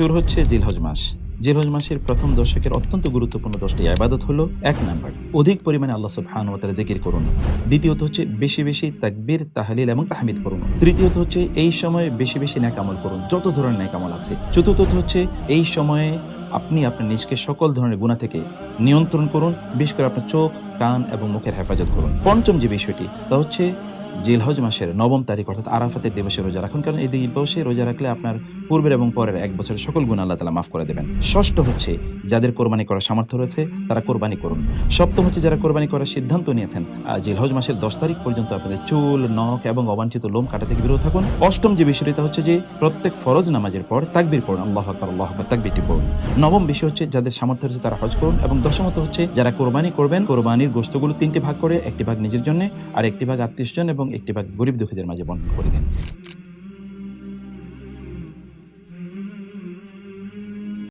শুরু হচ্ছে জিলহজ মাস। জিলহজ মাসের প্রথম দশকের অত্যন্ত গুরুত্বপূর্ণ 10টি ইবাদত হলো, 1 নাম্বার অধিক পরিমাণে আল্লাহ সুবহানাহু ওয়া তাআলা যিকির করুন। দ্বিতীয়ত হচ্ছে বেশি বেশি তাকবীর, তাহলিল এবং তাহমিদ করুন। তৃতীয়ত হচ্ছে এই সময়ে বেশি বেশি নেক আমল করুন, যত ধরনের নেক আমল আছে। চতুর্থত হচ্ছে এই সময়ে আপনি আপনার নিজকে সকল ধরনের গুনাহ থেকে নিয়ন্ত্রণ করুন, বিশেষ করে আপনার চোখ, কান এবং মুখের হেফাজত করুন। পঞ্চম যে বিষয়টি তা হচ্ছে জিলহজ মাসের 9ম তারিখ অর্থাৎ আরাফাতের দিবসে রোজা রাখুন, কারণ এই দিবসে রোজা রাখলে আপনার পূর্বের এবং পরের 1 বছরের সকল গুনাহ আল্লাহ তাআলা মাফ করে দেবেন। ষষ্ঠ হচ্ছে যাদের কোরবানি করার সামর্থ্য রয়েছে তারা কোরবানি করুন। সপ্তম হচ্ছে যারা কোরবানি করার সিদ্ধান্ত নিয়েছেন জিলহজ মাসের 10 তারিখ পর্যন্ত আপনাদের চুল, নখ এবং অবাঞ্ছিত লোম কাটা থেকে বিরত থাকুন। অষ্টম যে বিষয়টা হচ্ছে যে প্রত্যেক ফরজ নামাজের পর তাকবীর পড়ুন, আল্লাহু আকবার তাকবীরটি পড়ুন। নবম বিষয় হচ্ছে যাদের সামর্থ্য রয়েছে তারা হজ করুন। এবং দশমত হচ্ছে যারা কোরবানি করবেন, কোরবানির গোশতগুলো 3টি ভাগ করে, একটি ভাগ নিজের জন্য, আর একটি ভাগ আত্মীয়স্বজন এবং একটি ভাগ গরিব দুঃখীদের মাঝে বন্টন করে দিন।